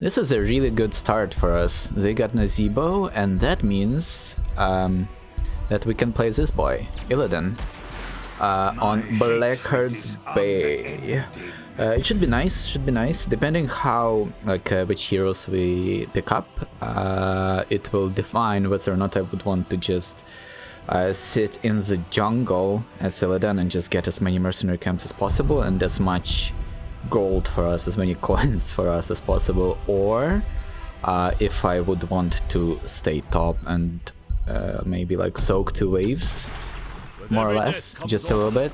This is a really good start for us. They got Nazebo, and that means that we can play this boy, Illidan, on Blackheart's Bay. It should be nice, depending how, which heroes we pick up, it will define whether or not I would want to just sit in the jungle as Illidan and just get as many mercenary camps as possible and as much gold for us, as many coins for us as possible, or if I would want to stay top and maybe like soak 2 waves, more or less, just a little bit,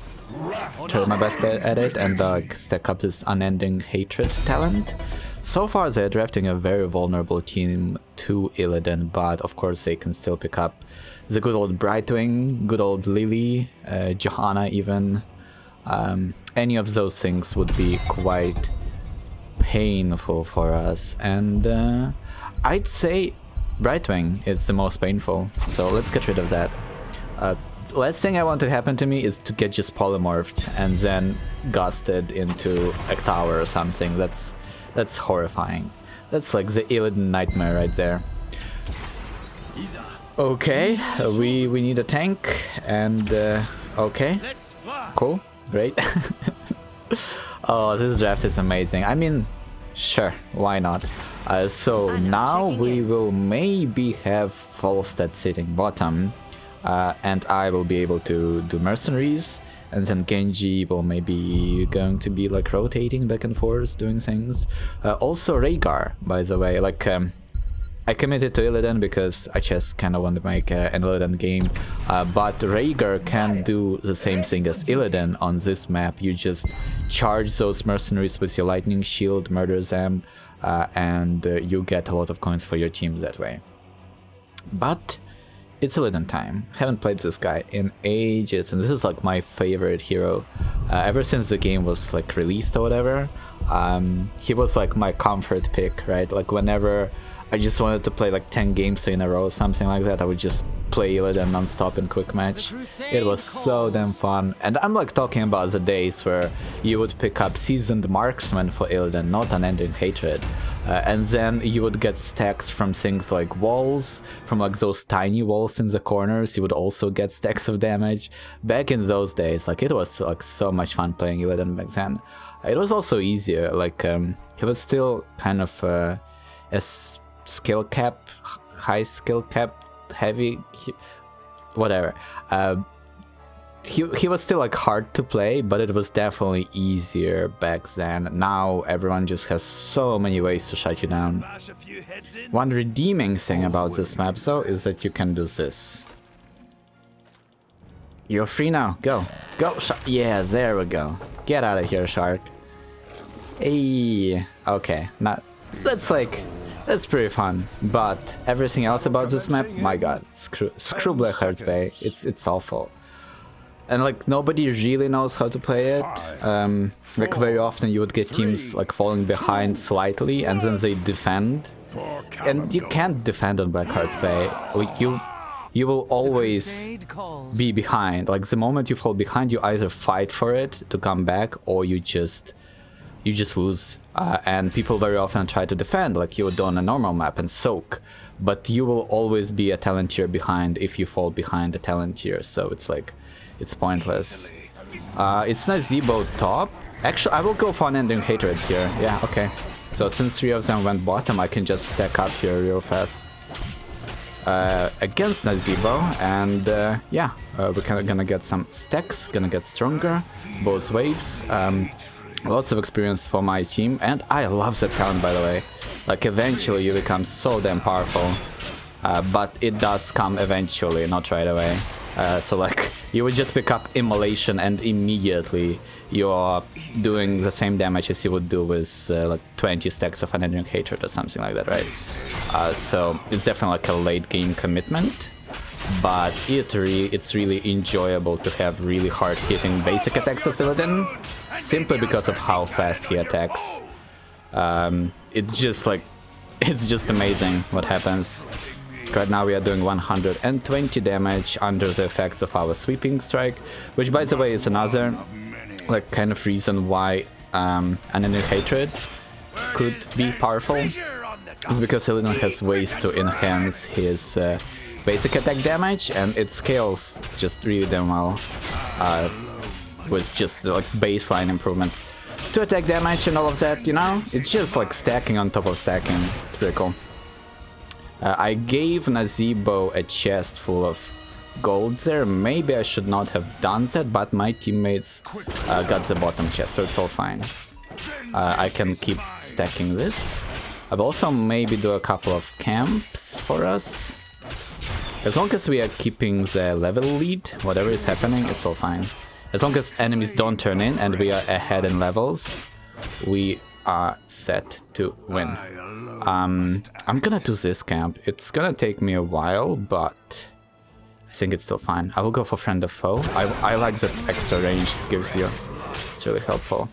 try my best at it and stack up this unending hatred talent. So far they're drafting a very vulnerable team to Illidan, but of course they can still pick up the good old Brightwing, good old Lily, Johanna even. Any of those things would be quite painful for us, and I'd say Brightwing is the most painful, so let's get rid of that. Last thing I want to happen to me is to get just polymorphed and then gusted into a tower or something. That's horrifying. That's like the Illidan nightmare right there. Okay, we need a tank, and okay, cool. Great. Oh, this draft is amazing. I mean, sure, why not? So now we will maybe have Falstad sitting bottom, and I will be able to do mercenaries, and then Genji will maybe going to be like rotating back and forth, doing things. Also Rhaegar, by the way, like I committed to Illidan because I just kind of want to make an Illidan game, but Rhaegar can do the same thing as Illidan on this map. You just charge those mercenaries with your lightning shield, murder them, and you get a lot of coins for your team that way. But it's Illidan time. Haven't played this guy in ages, and this is like my favorite hero. Ever since the game was like released or whatever, he was like my comfort pick, right? Like whenever I just wanted to play like 10 games in a row or something like that, I would just play Illidan non-stop in quick match. It was so damn fun. And I'm like talking about the days where you would pick up seasoned marksman for Illidan, not unending hatred. And then you would get stacks from things like walls, from like those tiny walls in the corners. You would also get stacks of damage. Back in those days, like it was like so much fun playing Illidan back then. It was also easier, like he was still kind of a skill cap, high skill cap, heavy, whatever. He was still like hard to play, but it was definitely easier back then. Now everyone just has so many ways to shut you down. One redeeming thing about this map though is that you can do this. You're free now, go, yeah, there we go. Get out of here, shark. Hey, okay, now that's pretty fun, but everything else about this map, my god, screw Blackheart's Bay, it's awful. And like nobody really knows how to play it. Like very often you would get teams like falling behind slightly and then they defend. And you can't defend on Blackheart's Bay. Like you will always be behind. Like the moment you fall behind, you either fight for it to come back or you just lose. And people very often try to defend like you would do on a normal map and soak. But you will always be a talent tier behind if you fall behind a talent tier. So it's like, it's pointless. It's Nazebo top. Actually, I will go for unending hatreds here. Yeah, okay. So since 3 of them went bottom, I can just stack up here real fast against Nazebo, and yeah, we're kind of gonna get some stacks, gonna get stronger, both waves. Lots of experience for my team, and I love that talent, by the way. Like eventually you become so damn powerful, but it does come eventually, not right away. So like you would just pick up Immolation and immediately you're doing the same damage as you would do with like 20 stacks of Unending Hatred or something like that, right? So it's definitely like a late game commitment, but it's really enjoyable to have really hard hitting basic attacks of Illidan, simply because of how fast he attacks. It's just amazing what happens. Right now we are doing 120 damage under the effects of our sweeping strike, which by the way is another kind of reason why Unending Hatred could be powerful. It's because Illidan has ways to enhance his basic attack damage, and it scales just really damn well with just like baseline improvements to attack damage and all of that, you know? It's just like stacking on top of stacking. It's pretty cool. I gave Nazeebo a chest full of gold there. Maybe I should not have done that, but my teammates got the bottom chest, so it's all fine. I can keep stacking this. I'll also maybe do a couple of camps for us. As long as we are keeping the level lead, whatever is happening, it's all fine. As long as enemies don't turn in and we are ahead in levels, we are set to win. I'm gonna do this camp. It's gonna take me a while, but I think it's still fine. I will go for Friend of Foe. I like that extra range it gives you. It's really helpful.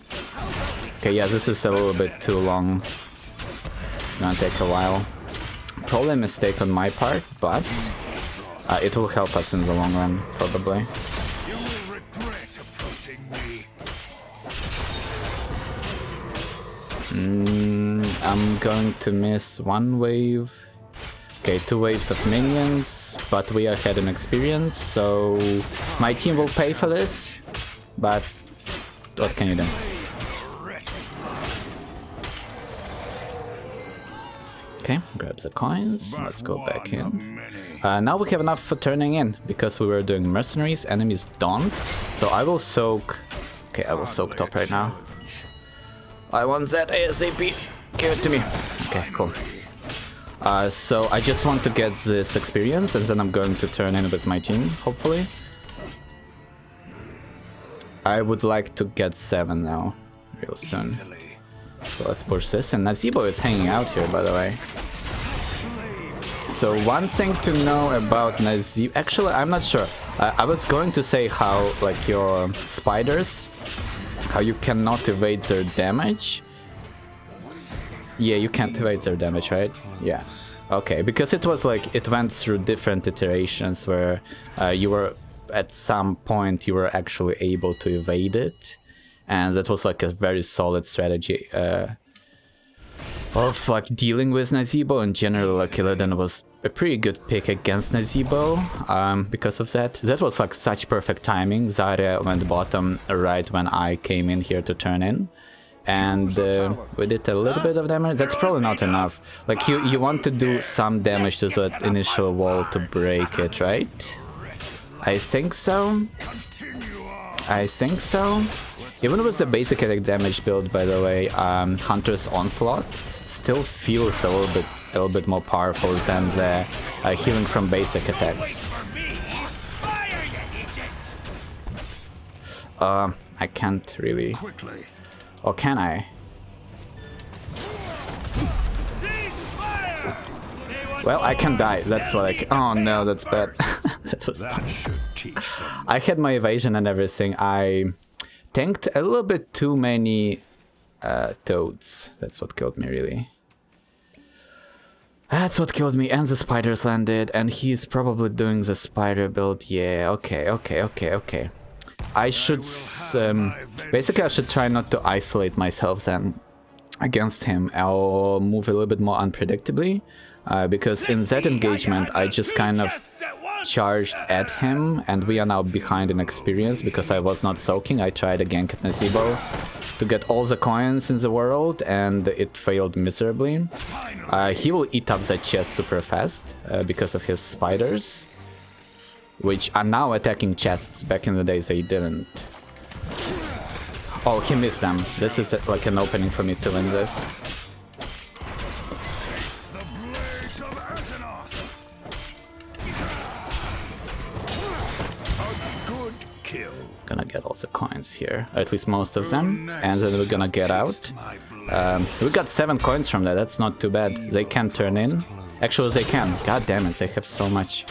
Okay, yeah, this is a little bit too long. It's gonna take a while. Probably a mistake on my part, but it will help us in the long run, probably. I'm going to miss one wave. Okay, 2 waves of minions, but we are ahead in experience, so my team will pay for this, but what can you do? Okay, grab the coins, let's go back in. Now we have enough for turning in, because we were doing mercenaries, enemies don't, so I will soak... Okay, I will soak top right now. I want that ASAP. Give it to me. Okay, cool. So I just want to get this experience, and then I'm going to turn in with my team, hopefully. I would like to get 7 now, real soon. So let's push this, and Nazeebo is hanging out here, by the way. So one thing to know about Nazeebo... Actually, I'm not sure. I was going to say how, like, your spiders... How you cannot evade their damage. Yeah, you can't evade their damage, right? Yeah. Okay, because it was like, it went through different iterations where you were, at some point, you were actually able to evade it. And that was like a very solid strategy of like dealing with Nazeebo. In general, like Illidan was a pretty good pick against Nazeebo because of that. That was like such perfect timing. Zarya went bottom right when I came in here to turn in. And we did a little bit of damage. That's probably not enough. Like you want to do some damage to that initial wall to break it, right? I think so. I think so. Even with the basic attack damage build, by the way, Hunter's Onslaught still feels a little bit more powerful than the healing from basic attacks. I can't really. Or can I? Well, I can die. That's what I can. Oh no, that's bad. That was dumb. I had my evasion and everything. I tanked a little bit too many toads. That's what killed me, really. That's what killed me. And the spiders landed. And he's probably doing the spider build. Yeah, okay. I should... basically, I should try not to isolate myself then against him. I'll move a little bit more unpredictably. Because in that engagement, I just kind of charged at him, and we are now behind in experience because I was not soaking. I tried a gank at Nazeebo to get all the coins in the world, and it failed miserably. He will eat up that chest super fast because of his spiders, which are now attacking chests. Back in the days they didn't. Oh, he missed them. This is like an opening for me to win this. Gonna get all the coins here, or at least most of them, and then we're gonna get out. We got 7 coins from that. That's not too bad. They can turn in. Actually, they can. God damn it, they have so much.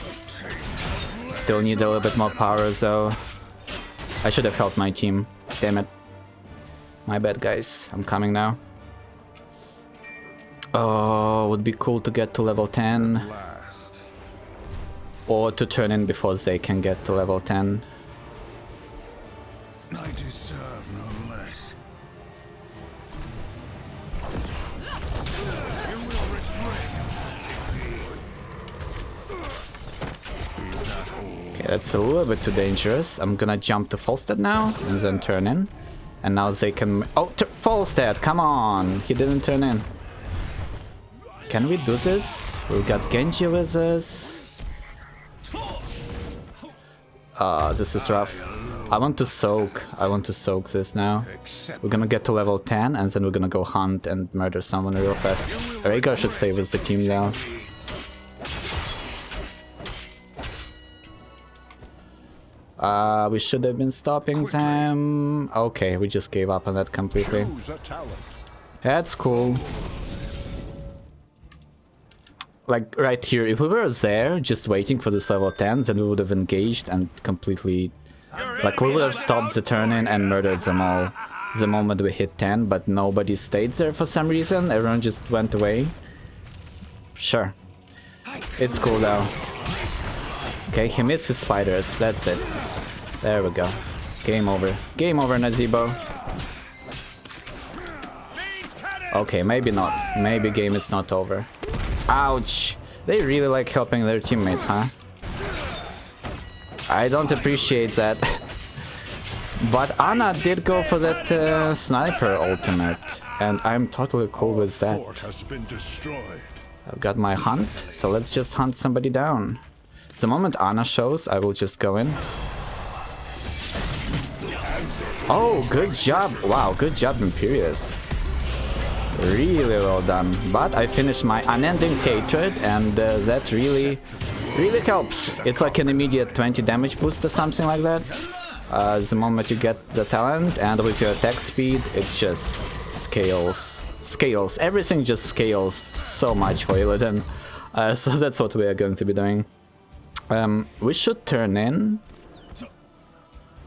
Still need a little bit more power, though. I should have helped my team. Damn it. My bad, guys. I'm coming now. Oh, would be cool to get to level 10. Or to turn in before they can get to level 10. I deserve no less. You will That's a little bit too dangerous. I'm gonna jump to Falstad now and then turn in. And now they can... Oh, Falstad, come on! He didn't turn in. Can we do this? We've got Genji with us. This is rough. I want to soak. I want to soak this now. We're gonna get to level 10 and then we're gonna go hunt and murder someone real fast. Rhaegar should stay with the team now. We should have been stopping them. Okay, we just gave up on that completely. That's cool. Like, right here, if we were there, just waiting for this level 10, then we would have engaged and completely... Like, we would have stopped the turn-in and murdered them all the moment we hit 10, but nobody stayed there for some reason. Everyone just went away. Sure. It's cool, though. Okay, he missed his spiders. That's it. There we go. Game over. Game over, Nazeebo. Okay, maybe not. Maybe game is not over. Ouch! They really like helping their teammates, huh? I don't appreciate that. But Ana did go for that sniper ultimate, and I'm totally cool with that. I've got my hunt, so let's just hunt somebody down. The moment Ana shows, I will just go in. Oh, good job! Wow, good job, Imperious. Really well done. But I finished my unending hatred, and that really helps. It's like an immediate 20 damage boost or something like that. The moment you get the talent, and with your attack speed, it just scales. Scales. Everything just scales so much for Illidan. So that's what we are going to be doing. We should turn in,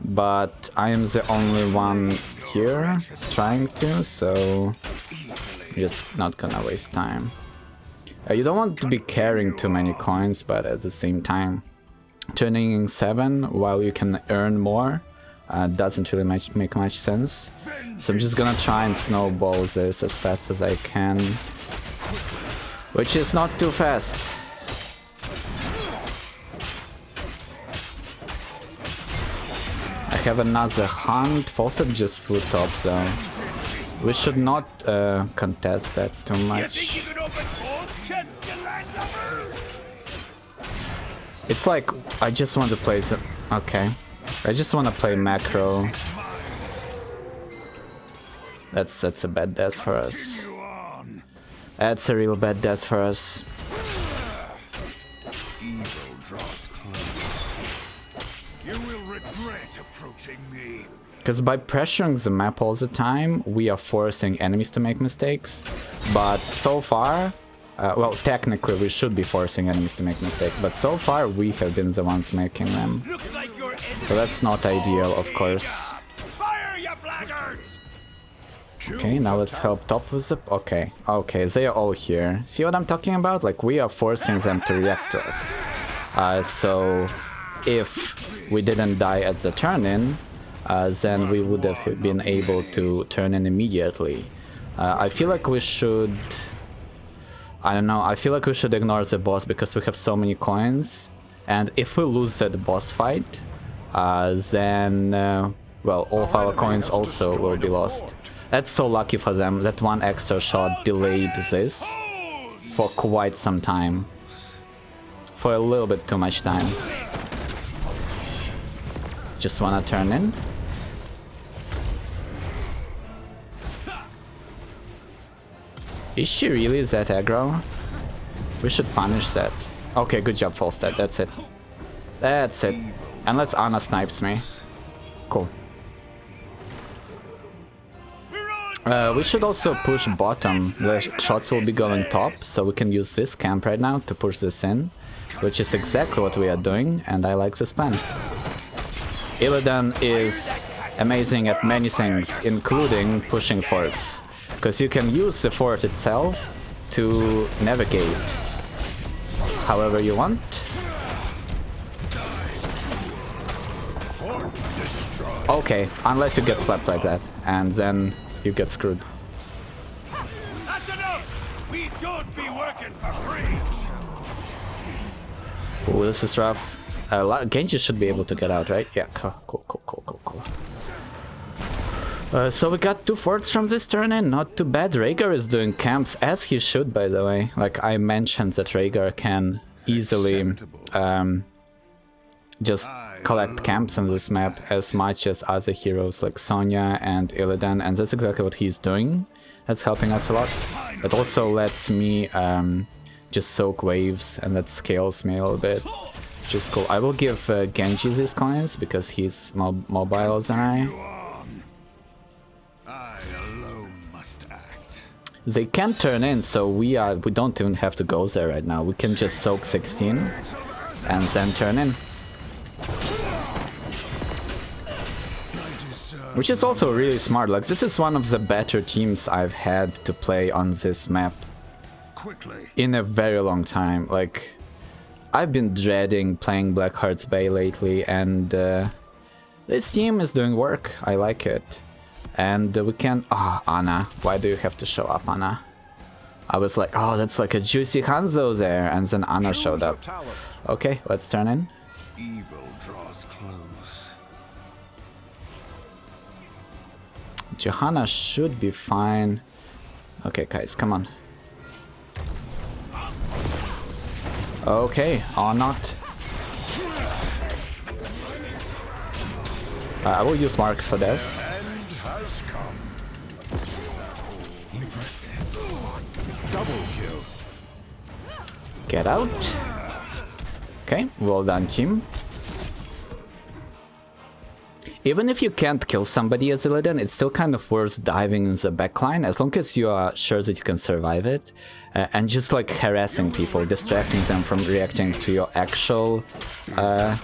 but I am the only one here trying to, so just not gonna waste time. You don't want to be carrying too many coins, but at the same time, turning in 7 while you can earn more doesn't really make much sense. So I'm just gonna try and snowball this as fast as I can, which is not too fast. I have another hunt. Falstad just flew top, so we should not contest that too much. It's like, I just want to play some... Okay. I just want to play macro. That's a bad death for us. That's a real bad death for us. Because by pressuring the map all the time, we are forcing enemies to make mistakes. But so far... well, technically we should be forcing enemies to make mistakes, but so far we have been the ones making them. So that's not ideal, of course. Okay, now let's help top with the... Okay, okay, they are all here. See what I'm talking about? Like, we are forcing them to react to us. So, if we didn't die at the turn-in, then we would have been able to turn in immediately. I feel like we should... I don't know, I feel like we should ignore the boss because we have so many coins. And if we lose that boss fight, then, well, all of our coins also will be lost. That's so lucky for them. That one extra shot delayed this for quite some time. For a little bit too much time. Just wanna turn in. Is she really that aggro? We should punish that. Okay, good job, Falstad. That's it. That's it. Unless Ana snipes me. Cool. We should also push bottom. The shots will be going top, so we can use this camp right now to push this in, which is exactly what we are doing, and I like this plan. Illidan is amazing at many things, including pushing forts. Because you can use the fort itself to navigate however you want. Okay, unless you get slapped like that, and then you get screwed. That's enough! We don't be working for free! Ooh, this is rough. Genji should be able to get out, right? Yeah, cool. So we got 2 forts from this turn in, not too bad. Rhaegar is doing camps, as he should, by the way. Like, I mentioned that Rhaegar can easily just collect camps on this map as much as other heroes like Sonya and Illidan, and that's exactly what he's doing. That's helping us a lot. It also lets me just soak waves, and that scales me a little bit, which is cool. I will give Genji these coins because he's mobile than I alone must act. They can turn in, so we don't even have to go there right now. We can just soak 16 and then turn in. Which is also really smart. Like, this is one of the better teams I've had to play on this map in a very long time. Like, I've been dreading playing Blackheart's Bay lately, and this team is doing work. I like it. And we can... Oh, Ana. Why do you have to show up, Ana? I was like, oh, that's like a juicy Hanzo there. And then Ana showed up. Okay, let's turn in. Evil draws close. Johanna should be fine. Okay, guys, come on. Okay, or not. I will use Mark for this. Get out. Okay, well done, team. Even if you can't kill somebody as Illidan, it's still kind of worth diving in the backline, as long as you are sure that you can survive it, and just like harassing people, distracting them from reacting to your actual,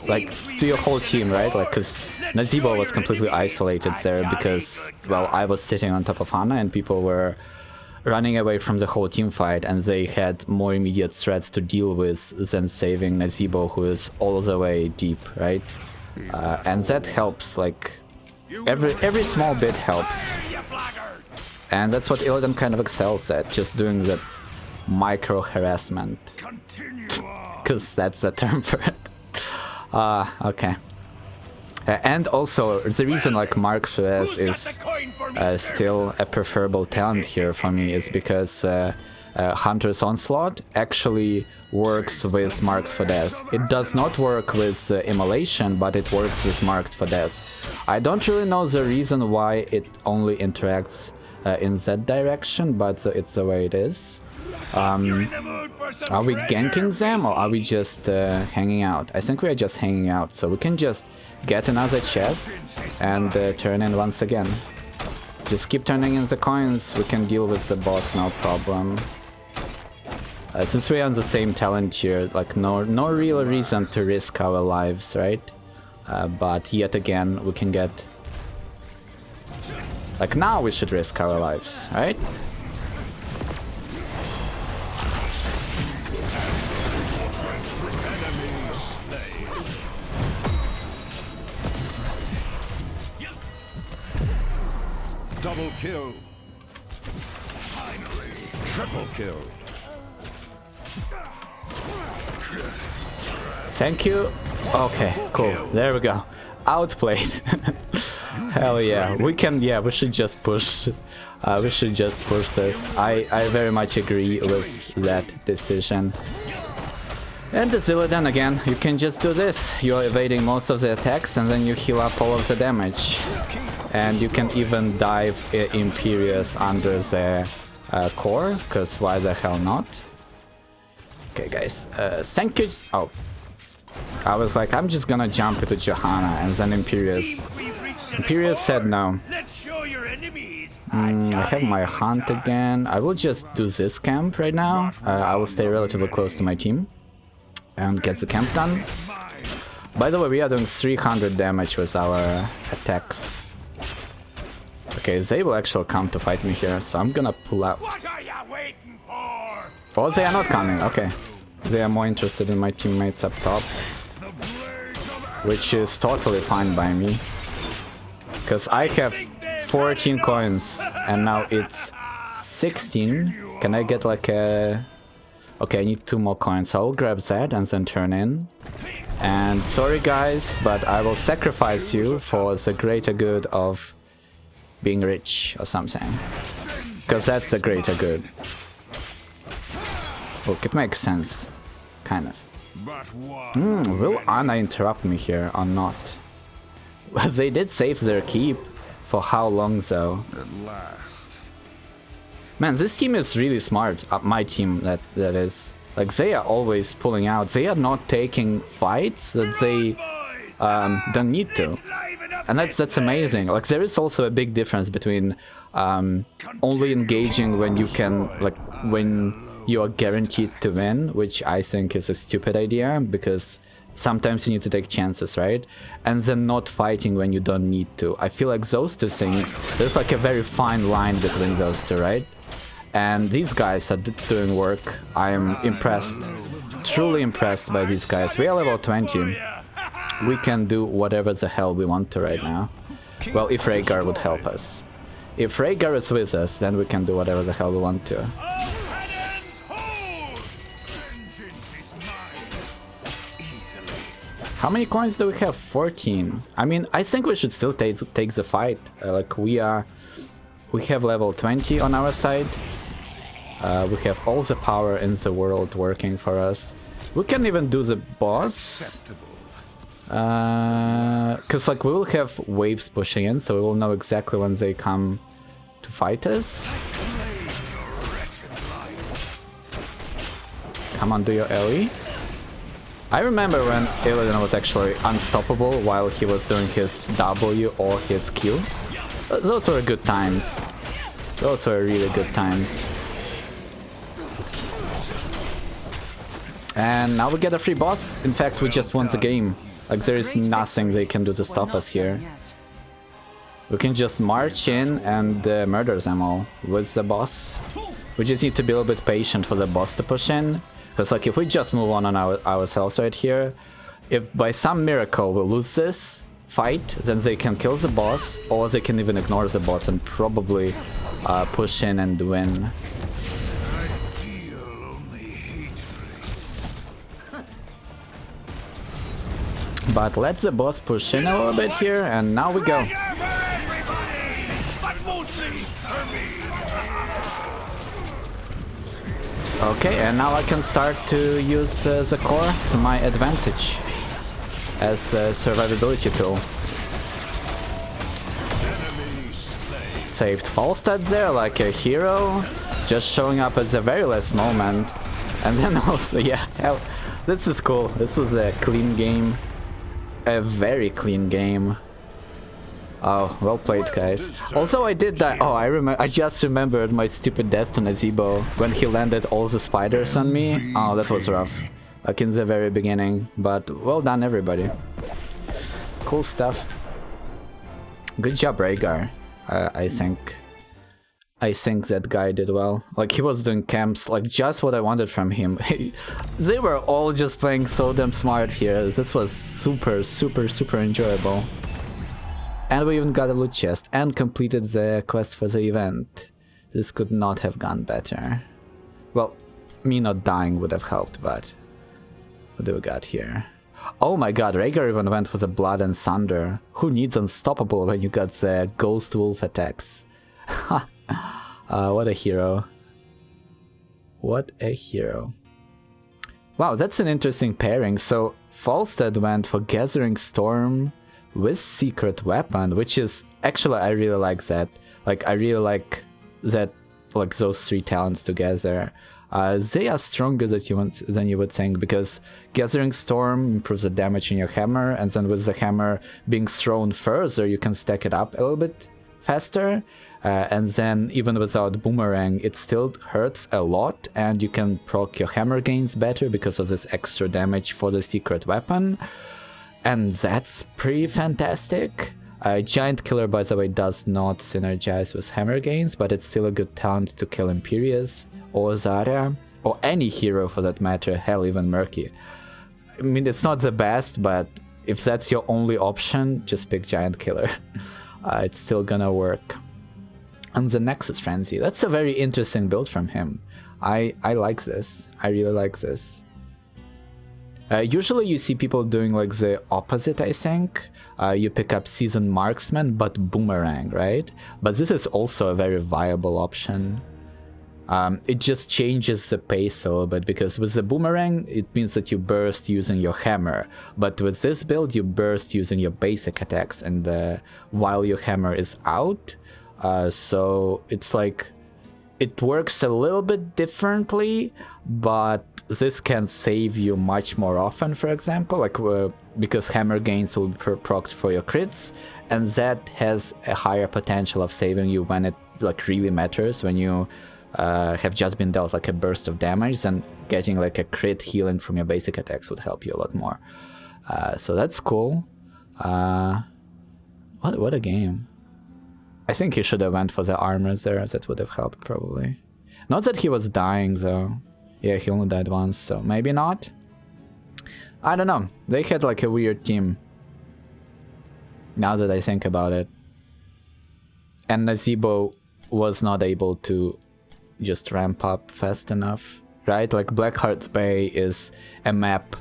like, to your whole team, right? Like, because Nazeebo was completely isolated there because, well, I was sitting on top of Hana and people were running away from the whole team fight, and they had more immediate threats to deal with than saving Nazeebo, who is all the way deep, right? And that helps, like, every small bit helps. And that's what Illidan kind of excels at, just doing the micro-harassment. Because that's the term for it. Okay. And also, the reason, like, Mark Flores is still a preferable talent here for me is because Hunter's Onslaught actually works with Marked for Death. It does not work with Immolation, but it works with Marked for Death. I don't really know the reason why it only interacts in that direction, but it's the way it is. Are we ganking them, or are we just hanging out? I think we are just hanging out, so we can just get another chest and turn in once again. Just keep turning in the coins, we can deal with the boss, no problem. Since we are on the same talent tier, like, no real reason to risk our lives, right? But yet again, we can get... Like, now we should risk our lives, right? Double kill. Finally, triple kill. Thank you. Okay, cool. There we go. Outplayed. Hell yeah. We can, yeah, we should just push. We should just push this. I very much agree with that decision. And the Illidan again, you can just do this. You're evading most of the attacks and then you heal up all of the damage. And you can even dive Imperious under the core, because why the hell not? Okay, guys, thank you. Oh, I was like, I'm just gonna jump into Johanna, and then Imperious said no. I have my hunt again. I will just do this camp right now. I will stay relatively close to my team and get the camp done. By the way, we are doing 300 damage with our attacks. Okay, they will actually come to fight me here, so I'm gonna pull out. What are you waiting for? Oh, they are not coming, okay. They are more interested in my teammates up top. Which is totally fine by me. Because I have 14 coins, and now it's 16. Can I get like a Okay, I need 2 more coins, so I'll grab that and then turn in. And sorry guys, but I will sacrifice you for the greater good of being rich or something. Because that's the greater good. Look, it makes sense. Kind of. Will Anna interrupt me here or not? Well, they did save their keep. For how long though? At last. Man, this team is really smart. My team, that is. Like, they are always pulling out. They are not taking fights that they don't need to. And that's amazing. Like, there is also a big difference between only engaging when you can, like, when you are guaranteed to win, which I think is a stupid idea, because sometimes you need to take chances, right? And then not fighting when you don't need to. I feel like those two things, there's like a very fine line between those two, right? And these guys are doing work. I'm impressed, truly impressed by these guys. We are level 20. We can do whatever the hell we want to right now. Well, if Rhaegar would help us. If Rhaegar is with us, then we can do whatever the hell we want to. How many coins do we have? 14. I mean, I think we should still take the fight. Like, we have level 20 on our side. We have all the power in the world working for us. We can even do the boss. Because, like, we will have waves pushing in, so we will know exactly when they come to fight us. Come on, do your Ellie. I remember when Illidan was actually unstoppable while he was doing his W or his Q. Those were good times. Those were really good times. And now we get a free boss. In fact, we just won the game. Like, there is nothing they can do to stop us here. We can just march in and murder them all with the boss. We just need to be a little bit patient for the boss to push in. Because, like, if we just move on ourselves right here, if by some miracle we lose this fight, then they can kill the boss, or they can even ignore the boss and probably push in and win. But let the boss push in a little bit here, and now we go. Okay, and now I can start to use the core to my advantage as a survivability tool. Saved Falstad there like a hero, just showing up at the very last moment. And then also, yeah, hell, this is cool. This was a clean game. A very clean game. Oh, well played, guys. Also, I did die. Oh, I just remembered my stupid death to Nazeebo when he landed all the spiders on me. Oh, that was rough. Like in the very beginning. But well done, everybody. Cool stuff. Good job, Rhaegar. I think that guy did well. Like, he was doing camps, like just what I wanted from him. They were all just playing so damn smart here. This was super, super, super enjoyable. And we even got a loot chest and completed the quest for the event. This could not have gone better. Well, me not dying would have helped, but what do we got here? Oh my god, Rhaegar even went for the Blood and Thunder. Who needs Unstoppable when you got the Ghost Wolf attacks? What a hero. What a hero. Wow, that's an interesting pairing. So Falstad went for Gathering Storm with Secret Weapon, which is actually, I really like that. Like, I really like that, like those three talents together. They are stronger than you would think, because Gathering Storm improves the damage in your hammer, and then with the hammer being thrown further, you can stack it up a little bit faster. And then even without Boomerang, it still hurts a lot, and you can proc your hammer gains better because of this extra damage for the Secret Weapon. And that's pretty fantastic. Giant Killer, by the way, does not synergize with hammer gains, but it's still a good talent to kill Imperius or Zarya, or any hero for that matter, hell, even Murky. I mean, it's not the best, but if that's your only option, just pick Giant Killer. It's still gonna work. And the Nexus Frenzy, that's a very interesting build from him. I like this. I really like this. Usually you see people doing like the opposite, I think. You pick up Seasoned Marksman, but Boomerang, right? But this is also a very viable option. It just changes the pace a little bit, because with the Boomerang, it means that you burst using your hammer. But with this build, you burst using your basic attacks, and while your hammer is out. So it's like, it works a little bit differently, but this can save you much more often, for example, like because hammer gains will be procced for your crits, and that has a higher potential of saving you when it like really matters, when you have just been dealt like a burst of damage, and getting like a crit healing from your basic attacks would help you a lot more. So that's cool. What a game. I think he should have went for the armors there, that would have helped probably. Not that he was dying though. Yeah, he only died once, so maybe not. I don't know. They had like a weird team, now that I think about it. And Nazeebo was not able to just ramp up fast enough, right? Like Blackheart's Bay is a map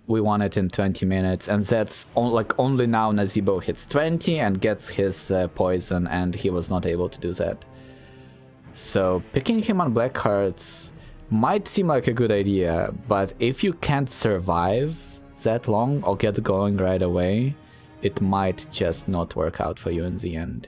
we won it in 20 minutes, and that's like only now Nazeebo hits 20 and gets his poison, and he was not able to do that. So picking him on Blackhearts might seem like a good idea, but if you can't survive that long or get going right away, it might just not work out for you in the end.